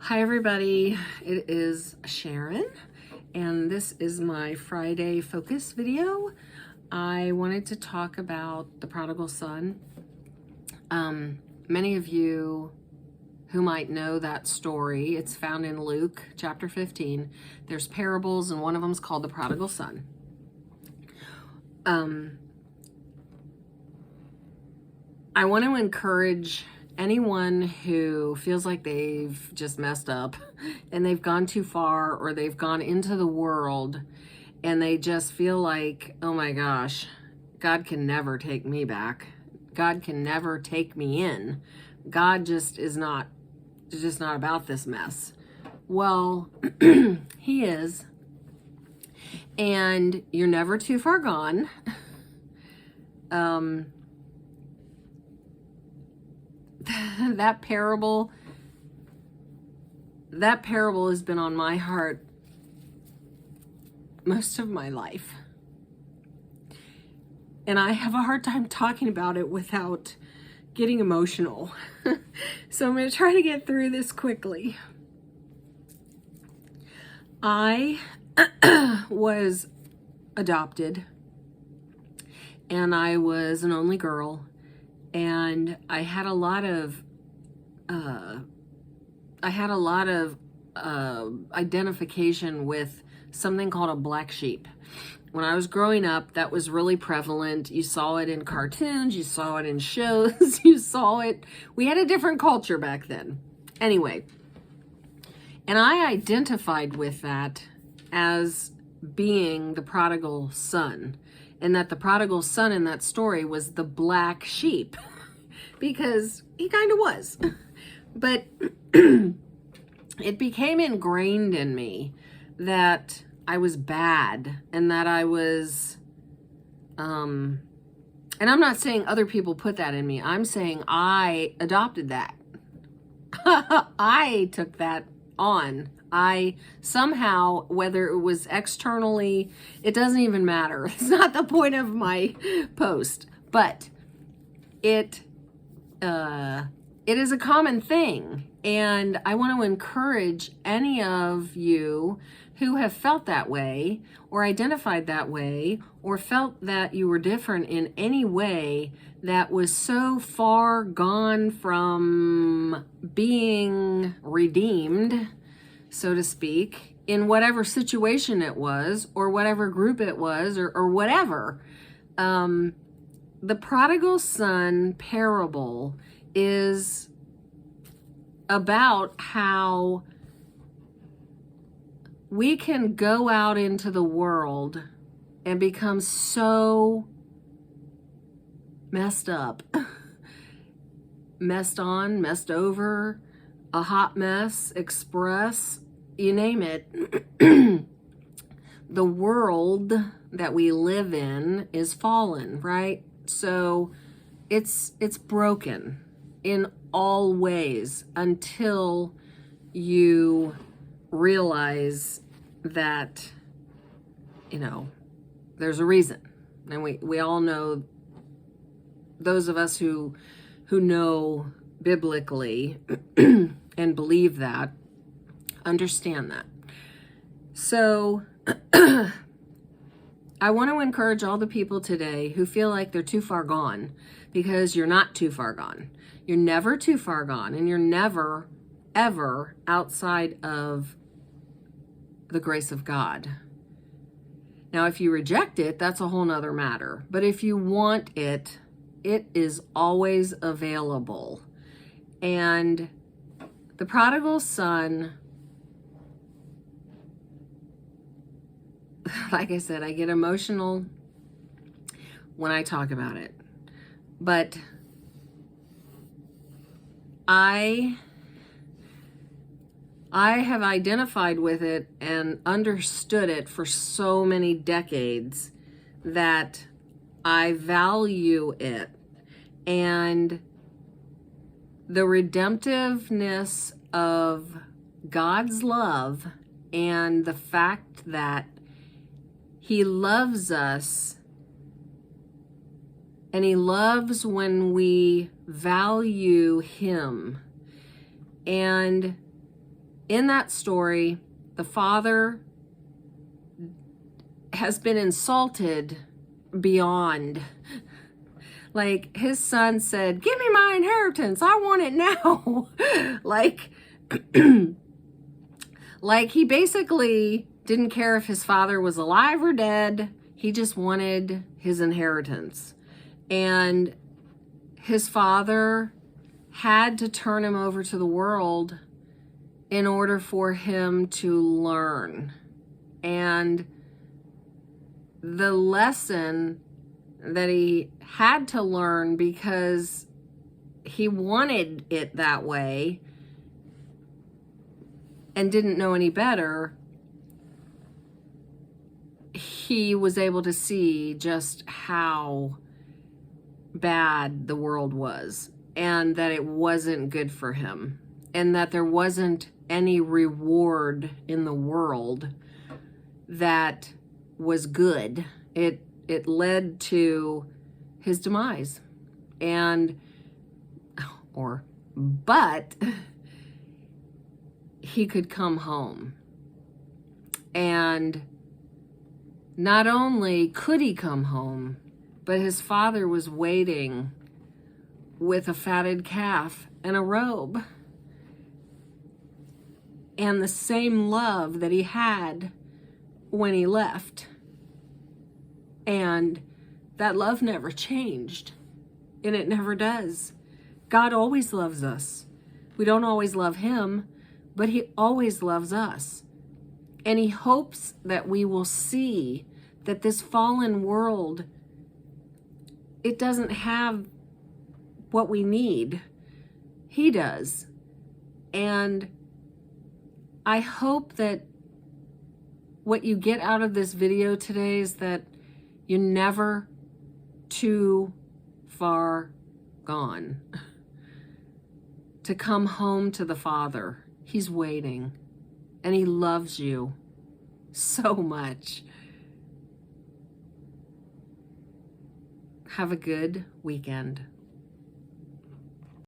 Hi everybody, it is Sharon and this is my Friday focus video. I wanted to talk about the prodigal son. Many of you who might know that story, it's found in Luke chapter 15. There's parables and one of them is called the prodigal son. I want to encourage anyone who feels like they've just messed up and they've gone too far, or they've gone into the world and they just feel like, oh my gosh, God can never take me back. God can never take me in. God just not about this mess. Well, he is. And you're never too far gone. That parable has been on my heart most of my life. And I have a hard time talking about it without getting emotional. So I'm going to try to get through this quickly. I was adopted, and I was an only girl. And I had a lot of identification with something called a black sheep. When I was growing up, that was really prevalent. You saw it in cartoons, you saw it in shows, you saw it. We had a different culture back then. Anyway, and I identified with that as being the prodigal son. And that the prodigal son in that story was the black sheep, because he kind of was. But it became ingrained in me that I was bad, and that I was, and I'm not saying other people put that in me. I'm saying I adopted that. I took that on. I somehow, whether it was externally, it doesn't even matter. It's not the point of my post, but it is a common thing. And I want to encourage any of you who have felt that way, or identified that way, or felt that you were different in any way that was so far gone from being redeemed, so to speak, in whatever situation it was, or whatever group it was, or whatever. The prodigal son parable is about how we can go out into the world and become so messed up, messed on, messed over, a hot mess, express, you name it. The world that we live in is fallen, right? So it's broken in all ways until you realize that, there's a reason. And we all know, those of us who know biblically and believe that, understand that. So I want to encourage all the people today who feel like they're too far gone, because you're not too far gone. You're never too far gone, and you're never, ever outside of the grace of God. Now, if you reject it, that's a whole nother matter. But if you want it, it is always available. And the prodigal son, like I said, I get emotional when I talk about it. But I have identified with it and understood it for so many decades that I value it. And the redemptiveness of God's love, and the fact that he loves us, and he loves when we value him. And in that story, the father has been insulted beyond. Like, his son said, "Give me my inheritance. I want it now." Like, like he basically didn't care if his father was alive or dead. He just wanted his inheritance. And his father had to turn him over to the world in order for him to learn. And the lesson that he had to learn, because he wanted it that way and didn't know any better, he was able to see just how bad the world was, and that it wasn't good for him, and that there wasn't any reward in the world that was good. It led to his demise. But he could come home. And not only could he come home, but his father was waiting with a fatted calf and a robe, and the same love that he had when he left. And that love never changed, and it never does. God always loves us. We don't always love him, but he always loves us. And he hopes that we will see that this fallen world, it doesn't have what we need. He does. And I hope that what you get out of this video today is that you're never too far gone to come home to the Father. He's waiting, and he loves you so much. Have a good weekend.